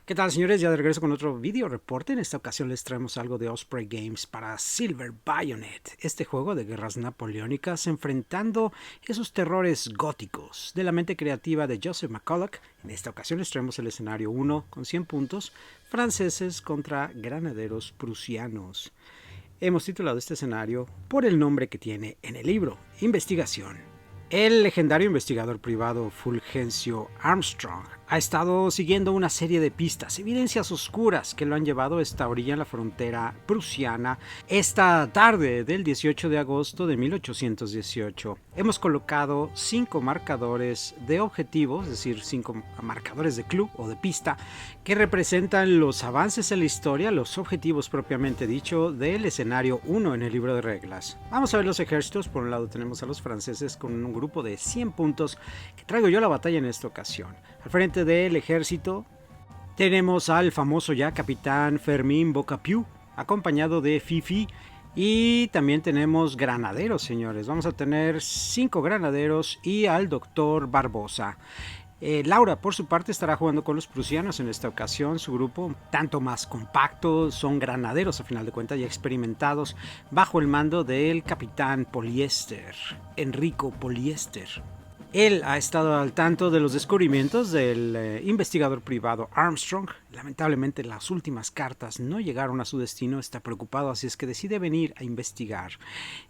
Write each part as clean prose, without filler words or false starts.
¿Qué tal, señores? Ya de regreso con otro video reporte. En esta ocasión les traemos algo de Osprey Games para Silver Bayonet, este juego de guerras napoleónicas enfrentando esos terrores góticos de la mente creativa de Joseph McCulloch. En esta ocasión les traemos el escenario 1 con 100 puntos, franceses contra granaderos prusianos. Hemos titulado este escenario por el nombre que tiene en el libro, Investigación. El legendario investigador privado Fulgencio Armstrong ha estado siguiendo una serie de pistas, evidencias oscuras que lo han llevado a esta orilla en la frontera prusiana esta tarde del 18 de agosto de 1818. Hemos colocado 5 marcadores de objetivos, es decir, 5 marcadores de club o de pista, que representan los avances en la historia, los objetivos propiamente dicho del escenario 1 en el libro de reglas. Vamos a ver los ejércitos. Por un lado tenemos a los franceses con un grupo de 100 puntos que traigo yo a la batalla en esta ocasión. Al frente del ejército tenemos al famoso ya capitán Fermín Bocapiu, acompañado de Fifi, y también tenemos granaderos, señores. Vamos a tener 5 granaderos y al doctor Barbosa. Laura, por su parte, estará jugando con los prusianos en esta ocasión. Su grupo, tanto más compacto, son granaderos a final de cuentas, ya experimentados, bajo el mando del capitán Poliéster, Enrico Poliéster. Él ha estado al tanto de los descubrimientos del investigador privado Armstrong. Lamentablemente las últimas cartas no llegaron a su destino, está preocupado, así es que decide venir a investigar.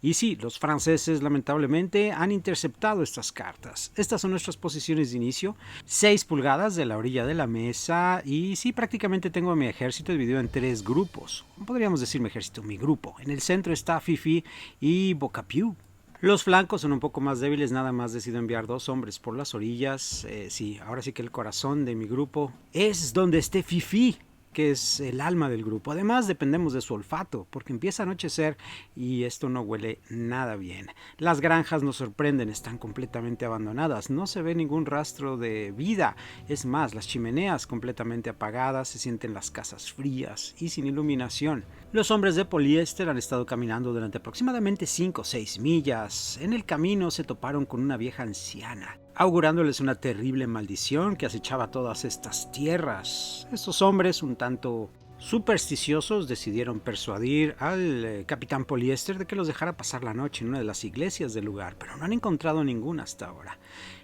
Y sí, los franceses lamentablemente han interceptado estas cartas. Estas son nuestras posiciones de inicio, 6 pulgadas de la orilla de la mesa, y sí, prácticamente tengo a mi ejército dividido en 3 grupos. Podríamos decir mi ejército, mi grupo. En el centro está Fifi y Bocapiu. Los flancos son un poco más débiles, nada más decido enviar 2 hombres por las orillas. Sí, ahora sí que el corazón de mi grupo es donde esté Fifi, que es el alma del grupo. Además dependemos de su olfato, porque empieza a anochecer y esto no huele nada bien. Las granjas nos sorprenden, están completamente abandonadas, no se ve ningún rastro de vida. Es más, las chimeneas completamente apagadas, se sienten las casas frías y sin iluminación. Los hombres de Poliéster han estado caminando durante aproximadamente 5 o 6 millas. En el camino se toparon con una vieja anciana, augurándoles una terrible maldición que acechaba todas estas tierras. Estos hombres, un tanto supersticiosos, decidieron persuadir al capitán Poliéster de que los dejara pasar la noche en una de las iglesias del lugar, pero no han encontrado ninguna hasta ahora.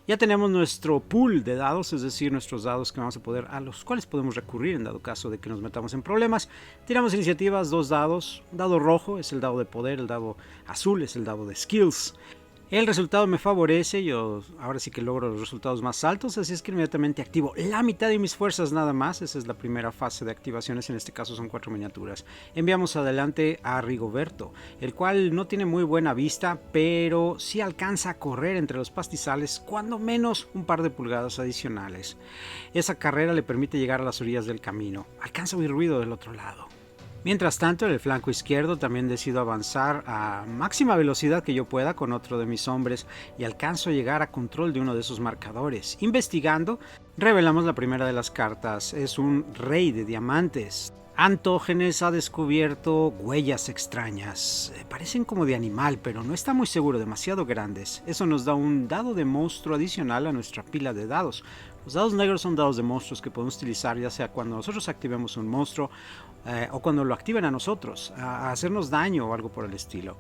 Ya tenemos nuestro pool de dados, es decir, nuestros dados que vamos a poder, a los cuales podemos recurrir en dado caso de que nos metamos en problemas. Tiramos iniciativas, 2 dados. Un dado rojo es el dado de poder, el dado azul es el dado de skills. El resultado me favorece, yo ahora sí que logro los resultados más altos, así es que inmediatamente activo la mitad de mis fuerzas nada más. Esa es la primera fase de activaciones, en este caso son 4 miniaturas. Enviamos adelante a Rigoberto, el cual no tiene muy buena vista, pero sí alcanza a correr entre los pastizales, cuando menos un par de pulgadas adicionales. Esa carrera le permite llegar a las orillas del camino, alcanza a oír ruido del otro lado. Mientras tanto, en el flanco izquierdo también decido avanzar a máxima velocidad que yo pueda con otro de mis hombres y alcanzo a llegar a control de uno de esos marcadores. Investigando, revelamos la primera de las cartas, es un rey de diamantes. Antógenes ha descubierto huellas extrañas, parecen como de animal, pero no está muy seguro, demasiado grandes. Eso nos da un dado de monstruo adicional a nuestra pila de dados. Los dados negros son dados de monstruos que podemos utilizar ya sea cuando nosotros activemos un monstruo o cuando lo activen a nosotros, a hacernos daño o algo por el estilo.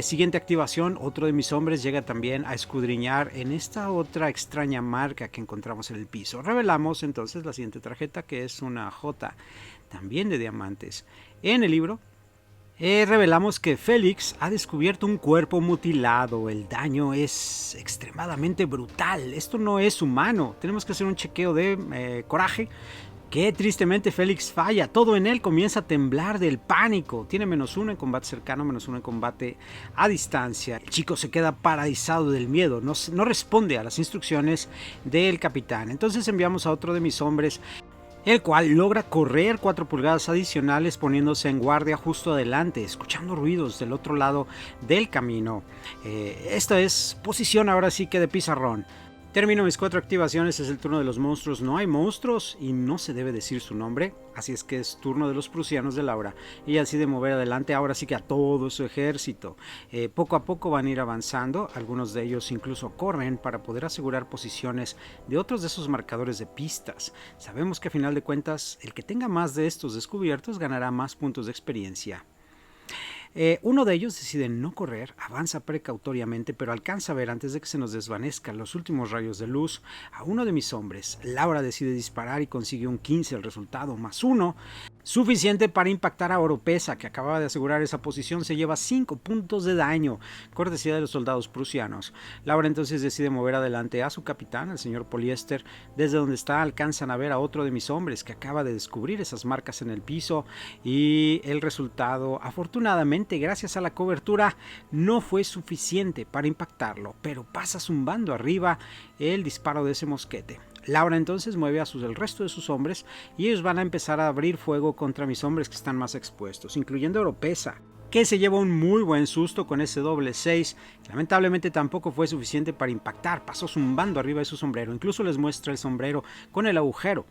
Siguiente activación, otro de mis hombres llega también a escudriñar en esta otra extraña marca que encontramos en el piso. Revelamos entonces la siguiente tarjeta, que es una J, también de diamantes. En el libro revelamos que Félix ha descubierto un cuerpo mutilado. El daño es extremadamente brutal. Esto no es humano. Tenemos que hacer un chequeo de coraje, que tristemente Félix falla. Todo en él comienza a temblar del pánico. Tiene -1 en combate cercano, -1 en combate a distancia. El chico se queda paralizado del miedo, no responde a las instrucciones del capitán. Entonces enviamos a otro de mis hombres, el cual logra correr 4 pulgadas adicionales poniéndose en guardia justo adelante, escuchando ruidos del otro lado del camino. Esta es posición ahora sí que de pizarrón. Termino mis 4 activaciones, es el turno de los monstruos. No hay monstruos y no se debe decir su nombre, así es que es turno de los prusianos de Laura. Ella decide mover adelante, ahora sí que a todo su ejército. Poco a poco van a ir avanzando, algunos de ellos incluso corren para poder asegurar posiciones de otros de esos marcadores de pistas. Sabemos que a final de cuentas, el que tenga más de estos descubiertos ganará más puntos de experiencia. Uno de ellos decide no correr, avanza precautoriamente, pero alcanza a ver antes de que se nos desvanezcan los últimos rayos de luz a uno de mis hombres. Laura decide disparar y consigue un 15, el resultado más 1. Suficiente para impactar a Oropesa, que acababa de asegurar esa posición. Se lleva 5 puntos de daño, cortesía de los soldados prusianos. Laura entonces decide mover adelante a su capitán, el señor Poliéster. Desde donde está alcanzan a ver a otro de mis hombres que acaba de descubrir esas marcas en el piso, y el resultado, afortunadamente gracias a la cobertura, no fue suficiente para impactarlo, pero pasa zumbando arriba el disparo de ese mosquete. Laura entonces mueve el resto de sus hombres y ellos van a empezar a abrir fuego contra mis hombres que están más expuestos, incluyendo a Oropesa, que se lleva un muy buen susto con ese doble 6. Lamentablemente tampoco fue suficiente para impactar, pasó zumbando arriba de su sombrero, incluso les muestra el sombrero con el agujero.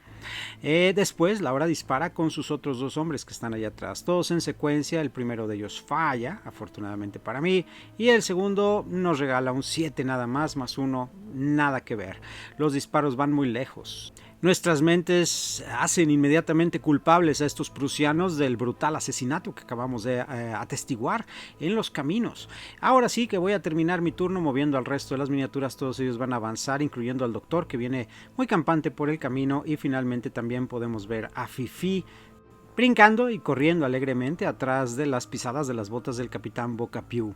Después Laura dispara con sus otros 2 hombres que están allá atrás, todos en secuencia. El primero de ellos falla, afortunadamente para mí, y el segundo nos regala un 7 nada más 1, nada que ver. Los disparos van muy lejos. Nuestras mentes hacen inmediatamente culpables a estos prusianos del brutal asesinato que acabamos de atestiguar en los caminos. Ahora sí que voy a terminar mi turno moviendo al resto de las miniaturas. Todos ellos van a avanzar, incluyendo al doctor, que viene muy campante por el camino, y finalmente también podemos ver a Fifi brincando y corriendo alegremente atrás de las pisadas de las botas del capitán Bocapiu.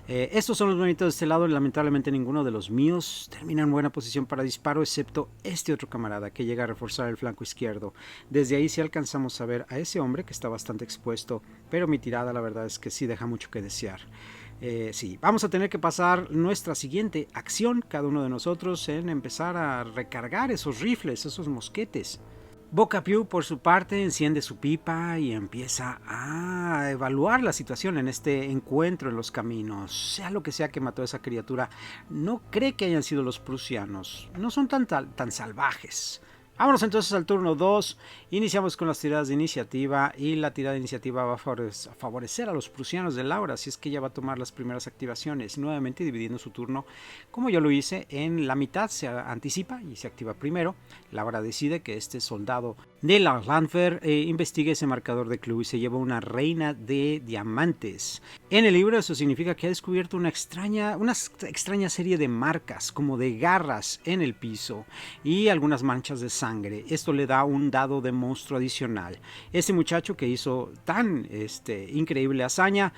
Estos son los movimientos de este lado. Lamentablemente ninguno de los míos termina en buena posición para disparo, excepto este otro camarada que llega a reforzar el flanco izquierdo. Desde ahí sí alcanzamos a ver a ese hombre que está bastante expuesto, pero mi tirada la verdad es que sí deja mucho que desear. Sí, vamos a tener que pasar nuestra siguiente acción, cada uno de nosotros, en empezar a recargar esos rifles, esos mosquetes. Bocapiu, por su parte, enciende su pipa y empieza a evaluar la situación en este encuentro en los caminos. Sea lo que sea que mató a esa criatura, no cree que hayan sido los prusianos. No son tan salvajes. Vámonos entonces al turno 2. Iniciamos con las tiradas de iniciativa, y la tirada de iniciativa va a favorecer a los prusianos de Laura, así es que ella va a tomar las primeras activaciones, nuevamente dividiendo su turno como yo lo hice. En la mitad se anticipa y se activa primero. Laura decide que este soldado de la Landwehr investigue ese marcador de club y se lleva una reina de diamantes. En el libro eso significa que ha descubierto una extraña serie de marcas, como de garras en el piso y algunas manchas de sangre. Esto le da un dado de monstruo adicional. Este muchacho que hizo tan increíble hazaña,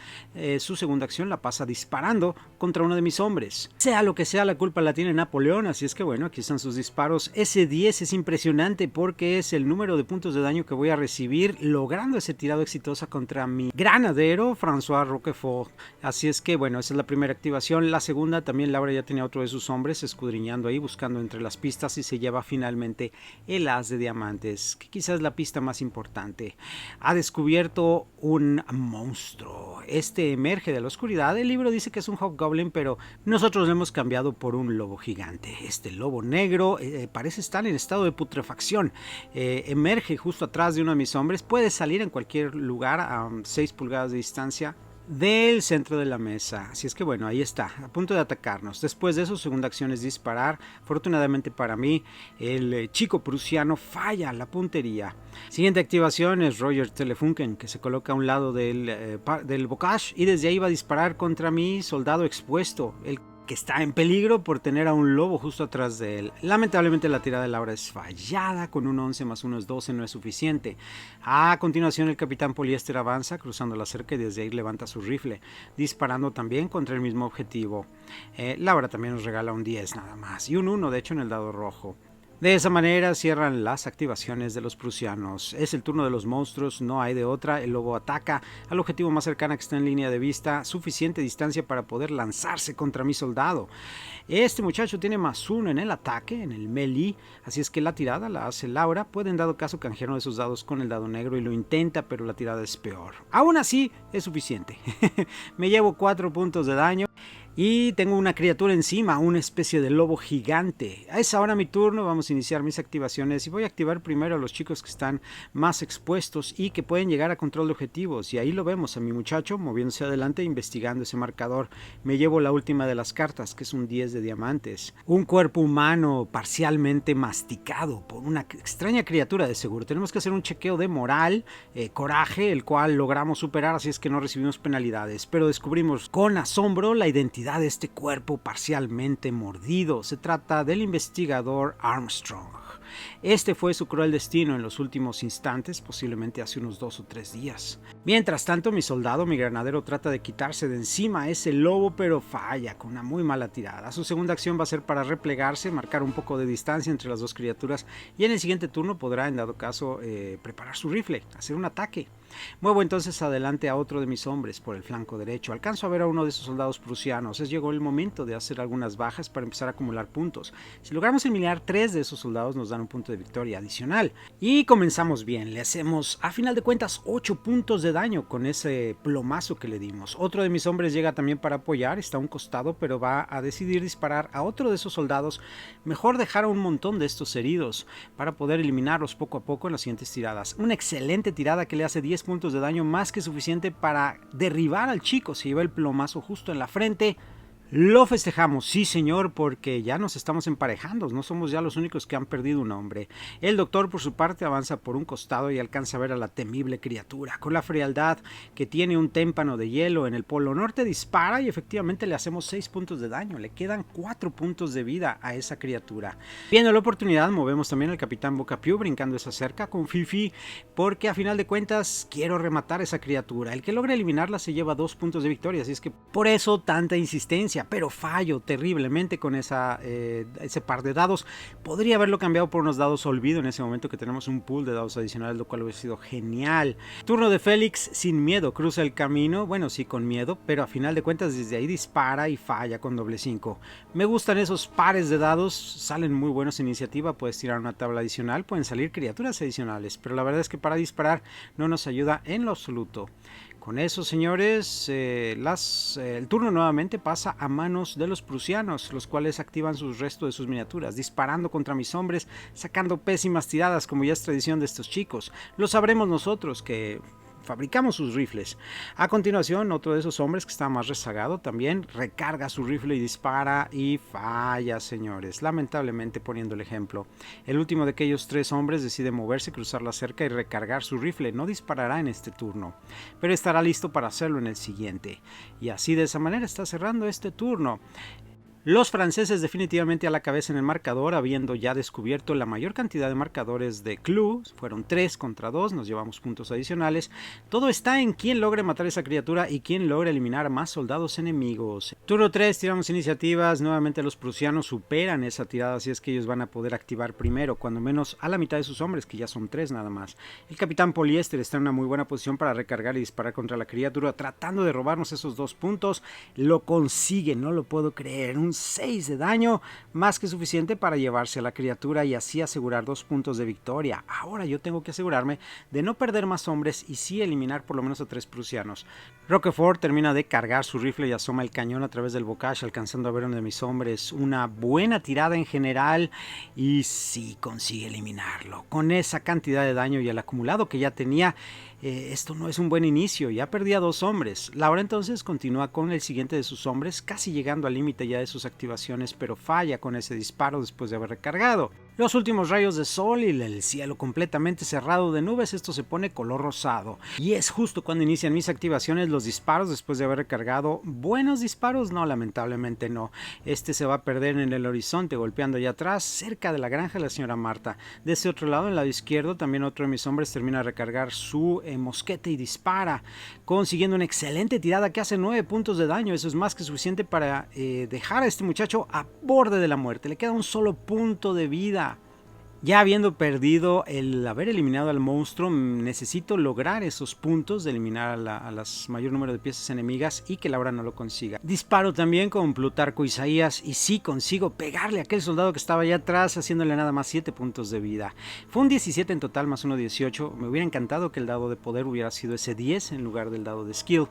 su segunda acción la pasa disparando contra uno de mis hombres. Sea lo que sea, la culpa la tiene Napoleón, así es que bueno, aquí están sus disparos. Ese 10 es impresionante porque es el número de puntos de daño que voy a recibir logrando ese tirado exitoso contra mi granadero François Roquefort. Así es que bueno, esa es la primera activación. La segunda, también Laura ya tenía otro de sus hombres escudriñando ahí, buscando entre las pistas, y se lleva finalmente el as de diamantes, que quizás es la pista más importante. Ha descubierto un monstruo. Este emerge de la oscuridad. El libro dice que es un hobgoblin, pero nosotros lo hemos cambiado por un lobo gigante. Este lobo negro parece estar en estado de putrefacción. Emerge justo atrás de uno de mis hombres. Puede salir en cualquier lugar a 6 pulgadas de distancia del centro de la mesa. Así es que bueno, ahí está, a punto de atacarnos. Después de eso, su segunda acción es disparar. Afortunadamente para mí, el chico prusiano falla la puntería. Siguiente activación es Roger Telefunken, que se coloca a un lado del bocage, y desde ahí va a disparar contra mi soldado expuesto, el que está en peligro por tener a un lobo justo atrás de él. Lamentablemente la tirada de Laura es fallada, con un 11 más 1 es 12, no es suficiente. A continuación el capitán Poliéster avanza cruzando la cerca y desde ahí levanta su rifle, disparando también contra el mismo objetivo. Laura también nos regala un 10 nada más, y un 1 de hecho en el dado rojo. De esa manera cierran las activaciones de los prusianos. Es el turno de los monstruos, no hay de otra. El lobo ataca al objetivo más cercano que está en línea de vista, suficiente distancia para poder lanzarse contra mi soldado. Este muchacho tiene más 1 en el ataque, en el melee, así es que la tirada la hace Laura. Puede en dado caso canjear uno de sus dados con el dado negro y lo intenta, pero la tirada es peor. Aún así es suficiente. Me llevo 4 puntos de daño. Y tengo una criatura encima, una especie de lobo gigante. Es ahora mi turno, vamos a iniciar mis activaciones y voy a activar primero a los chicos que están más expuestos y que pueden llegar a control de objetivos. Y ahí lo vemos a mi muchacho moviéndose adelante investigando ese marcador. Me llevo la última de las cartas, que es un 10 de diamantes. Un cuerpo humano parcialmente masticado por una extraña criatura de seguro. Tenemos que hacer un chequeo de moral, coraje, el cual logramos superar, así es que no recibimos penalidades. Pero descubrimos con asombro la identidad de este cuerpo parcialmente mordido. Se trata del investigador Armstrong. Este fue su cruel destino en los últimos instantes, posiblemente hace unos 2 o 3 días. Mientras tanto, mi soldado, mi granadero, trata de quitarse de encima a ese lobo, pero falla con una muy mala tirada. Su segunda acción va a ser para replegarse, marcar un poco de distancia entre las dos criaturas y en el siguiente turno podrá, en dado caso, preparar su rifle, hacer un ataque. Muevo entonces adelante a otro de mis hombres por el flanco derecho. Alcanzo a ver a uno de esos soldados prusianos. Llegó el momento de hacer algunas bajas para empezar a acumular puntos. Si logramos eliminar 3 de esos soldados nos dan un punto de victoria adicional. Y comenzamos bien. Le hacemos a final de cuentas 8 puntos de daño con ese plomazo que le dimos. Otro de mis hombres llega también para apoyar. Está a un costado, pero va a decidir disparar a otro de esos soldados. Mejor dejar a un montón de estos heridos para poder eliminarlos poco a poco en las siguientes tiradas. Una excelente tirada que le hace 10 puntos de daño, más que suficiente para derribar al chico. Se lleva el plomazo justo en la frente. Lo festejamos, sí señor, porque ya nos estamos emparejando, no somos ya los únicos que han perdido un hombre. El doctor por su parte avanza por un costado y alcanza a ver a la temible criatura. Con la frialdad que tiene un témpano de hielo en el polo norte, dispara y efectivamente le hacemos 6 puntos de daño. Le quedan 4 puntos de vida a esa criatura. Viendo la oportunidad, movemos también al capitán Bocapiu brincando esa cerca con Fifi, porque a final de cuentas quiero rematar a esa criatura. El que logre eliminarla se lleva 2 puntos de victoria, así es que por eso tanta insistencia. Pero fallo terriblemente con ese par de dados. Podría haberlo cambiado por unos dados olvido en ese momento, que tenemos un pool de dados adicionales, lo cual hubiera sido genial. Turno de Félix sin miedo, cruza el camino, bueno sí con miedo, pero a final de cuentas desde ahí dispara y falla con doble 5. Me gustan esos pares de dados, salen muy buenos en iniciativa, puedes tirar una tabla adicional, pueden salir criaturas adicionales, pero la verdad es que para disparar no nos ayuda en lo absoluto. Con eso, señores, el turno nuevamente pasa a manos de los prusianos, los cuales activan sus restos de sus miniaturas, disparando contra mis hombres, sacando pésimas tiradas, como ya es tradición de estos chicos. Lo sabremos nosotros, que fabricamos sus rifles. A continuación, otro de esos hombres que está más rezagado también recarga su rifle y dispara y falla, señores, lamentablemente poniendo el ejemplo. El último de aquellos 3 hombres decide moverse, cruzar la cerca y recargar su rifle. No disparará en este turno, pero estará listo para hacerlo en el siguiente. Y así, de esa manera, está cerrando este turno. Los franceses definitivamente a la cabeza en el marcador, habiendo ya descubierto la mayor cantidad de marcadores de Clue. Fueron 3 contra 2, nos llevamos puntos adicionales. Todo está en quién logre matar a esa criatura y quién logre eliminar más soldados enemigos. Turno 3, tiramos iniciativas. Nuevamente los prusianos superan esa tirada, así es que ellos van a poder activar primero, cuando menos a la mitad de sus hombres, que ya son 3 nada más. El capitán Poliéster está en una muy buena posición para recargar y disparar contra la criatura, tratando de robarnos esos 2 puntos. Lo consigue, no lo puedo creer. Un 6 de daño, más que suficiente para llevarse a la criatura y así asegurar 2 puntos de victoria. Ahora yo tengo que asegurarme de no perder más hombres y sí eliminar por lo menos a 3 prusianos. Roquefort termina de cargar su rifle y asoma el cañón a través del bocage, alcanzando a ver a uno de mis hombres. Una buena tirada en general y sí consigue eliminarlo. Con esa cantidad de daño y el acumulado que ya tenía, esto no es un buen inicio. Ya perdía 2 hombres. Laura entonces continúa con el siguiente de sus hombres, casi llegando al límite ya de sus activaciones, pero falla con ese disparo después de haber recargado. Los últimos rayos de sol y el cielo completamente cerrado de nubes, esto se pone color rosado. Y es justo cuando inician mis activaciones, los disparos después de haber recargado. Buenos disparos, no, lamentablemente no. Este se va a perder en el horizonte, golpeando allá atrás, cerca de la granja de la señora Marta. De ese otro lado, en el lado izquierdo, también otro de mis hombres termina de recargar su mosquete y dispara, consiguiendo una excelente tirada que hace 9 puntos de daño. Eso es más que suficiente para dejar a este muchacho a borde de la muerte. Le queda un solo punto de vida. Ya habiendo perdido el haber eliminado al monstruo, necesito lograr esos puntos de eliminar a las mayor número de piezas enemigas y que Laura no lo consiga. Disparo también con Plutarco Isaías y sí consigo pegarle a aquel soldado que estaba allá atrás, haciéndole nada más 7 puntos de vida. Fue un 17 en total más 1 18. Me hubiera encantado que el dado de poder hubiera sido ese 10 en lugar del dado de skill.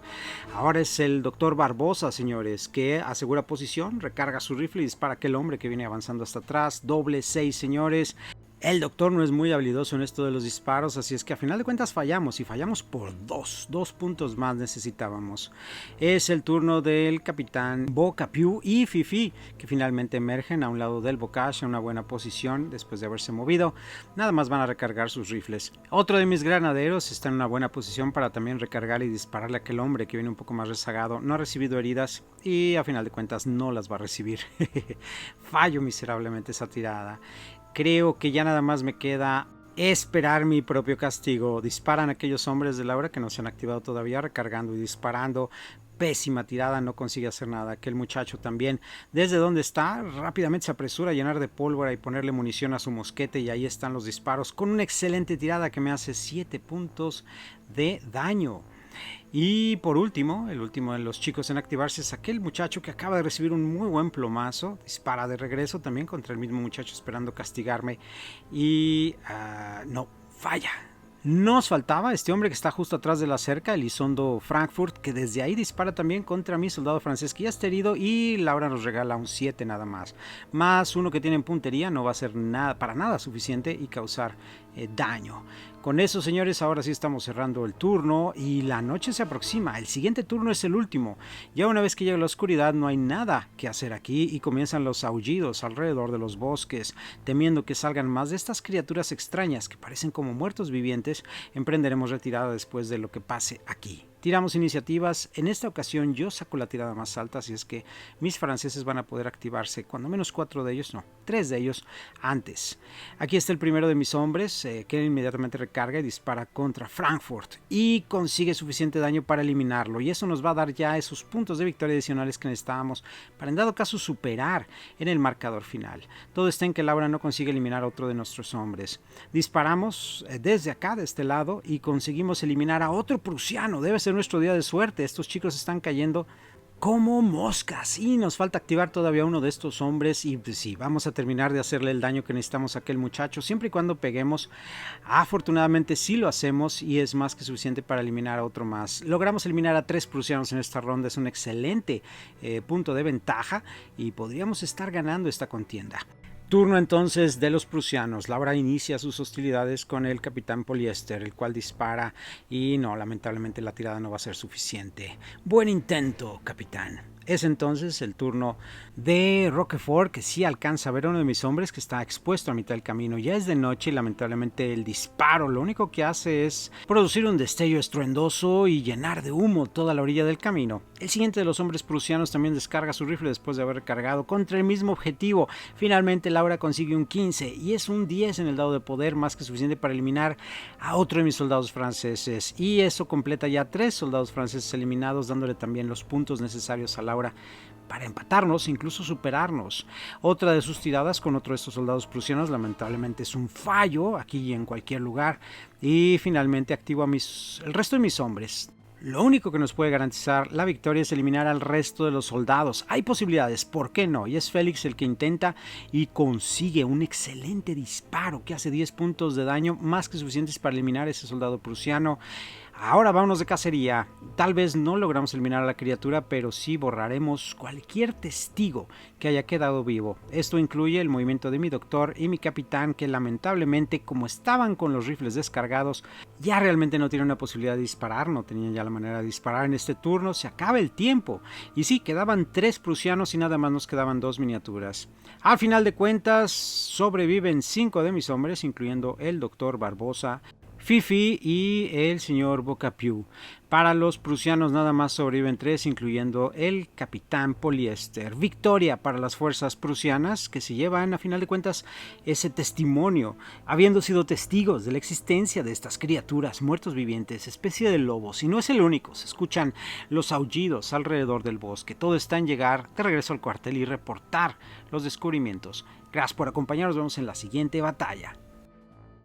Ahora es el Dr. Barbosa, señores, que asegura posición, recarga su rifle y dispara a aquel hombre que viene avanzando hasta atrás. Doble 6, señores. El doctor no es muy habilidoso en esto de los disparos, así es que a final de cuentas fallamos y fallamos por 2 puntos más necesitábamos. Es el turno del capitán Bocapiu y Fifi, que finalmente emergen a un lado del Bocage en una buena posición después de haberse movido. Nada más van a recargar sus rifles. Otro de mis granaderos está en una buena posición para también recargar y dispararle a aquel hombre que viene un poco más rezagado. No ha recibido heridas y a final de cuentas no las va a recibir. Fallo miserablemente esa tirada. Creo que ya nada más me queda esperar mi propio castigo. Disparan aquellos hombres de Laura que no se han activado todavía, recargando y disparando. Pésima tirada, no consigue hacer nada. Aquel muchacho también, desde donde está, rápidamente se apresura a llenar de pólvora y ponerle munición a su mosquete, y ahí están los disparos con una excelente tirada que me hace 7 puntos de daño. Y por último, el último de los chicos en activarse es aquel muchacho que acaba de recibir un muy buen plomazo. Dispara de regreso también contra el mismo muchacho esperando castigarme. Y no, falla. Nos faltaba este hombre que está justo atrás de la cerca, Elizondo Frankfurt, que desde ahí dispara también contra mi soldado francés que ya está herido, y Laura nos regala un 7 nada más. Más uno que tiene en puntería, no va a ser nada, para nada suficiente y causar daño. Con eso, señores, ahora sí estamos cerrando el turno y la noche se aproxima. El siguiente turno es el último. Ya una vez que llega la oscuridad no hay nada que hacer aquí y comienzan los aullidos alrededor de los bosques. Temiendo que salgan más de estas criaturas extrañas que parecen como muertos vivientes, emprenderemos retirada después de lo que pase aquí. Tiramos iniciativas. En esta ocasión yo saco la tirada más alta, así es que mis franceses van a poder activarse, cuando menos 4 de ellos, no, 3 de ellos antes. Aquí está el primero de mis hombres, que inmediatamente recarga y dispara contra Frankfurt y consigue suficiente daño para eliminarlo, y eso nos va a dar ya esos puntos de victoria adicionales que necesitábamos para en dado caso superar en el marcador final. Todo está en que Laura no consigue eliminar a otro de nuestros hombres. Disparamos desde acá, de este lado, y conseguimos eliminar a otro prusiano. Debe ser nuestro día de suerte. Estos chicos están cayendo como moscas y nos falta activar todavía uno de estos hombres, y pues sí, vamos a terminar de hacerle el daño que necesitamos a aquel muchacho, siempre y cuando peguemos. Afortunadamente sí lo hacemos y es más que suficiente para eliminar a otro más. Logramos eliminar a 3 prusianos en esta ronda, es un excelente punto de ventaja y podríamos estar ganando esta contienda. Turno entonces de los prusianos. Laura inicia sus hostilidades con el capitán Poliéster, el cual dispara y no, lamentablemente la tirada no va a ser suficiente. Buen intento, capitán. Es entonces el turno de Roquefort, que sí alcanza a ver a uno de mis hombres que está expuesto a mitad del camino. Ya es de noche y lamentablemente el disparo lo único que hace es producir un destello estruendoso y llenar de humo toda la orilla del camino. El siguiente de los hombres prusianos también descarga su rifle después de haber recargado contra el mismo objetivo. Finalmente Laura consigue un 15 y es un 10 en el dado de poder, más que suficiente para eliminar a otro de mis soldados franceses. Y eso completa ya 3 soldados franceses eliminados, dándole también los puntos necesarios a Laura para empatarnos, incluso superarnos. Otra de sus tiradas con otro de estos soldados prusianos lamentablemente es un fallo aquí y en cualquier lugar, y finalmente activo a el resto de mis hombres. Lo único que nos puede garantizar la victoria es eliminar al resto de los soldados. Hay posibilidades, ¿por qué no? Y es Félix el que intenta y consigue un excelente disparo que hace 10 puntos de daño, más que suficientes para eliminar a ese soldado prusiano. Ahora vámonos de cacería. Tal vez no logramos eliminar a la criatura, pero sí borraremos cualquier testigo que haya quedado vivo. Esto incluye el movimiento de mi doctor y mi capitán, que lamentablemente, como estaban con los rifles descargados, ya realmente no tienen una posibilidad de disparar, no tenían ya la manera de disparar en este turno. Se acaba el tiempo. Y sí, quedaban 3 prusianos y nada más nos quedaban 2 miniaturas. Al final de cuentas, sobreviven 5 de mis hombres, incluyendo el doctor Barbosa, Fifi y el señor Bocapiu. Para los prusianos nada más sobreviven 3, incluyendo el capitán Poliéster. Victoria para las fuerzas prusianas, que se llevan a final de cuentas ese testimonio, habiendo sido testigos de la existencia de estas criaturas muertos vivientes, especie de lobos. Y no es el único, se escuchan los aullidos alrededor del bosque. Todo está en llegar de regreso al cuartel y reportar los descubrimientos. Gracias por acompañarnos, nos vemos en la siguiente batalla.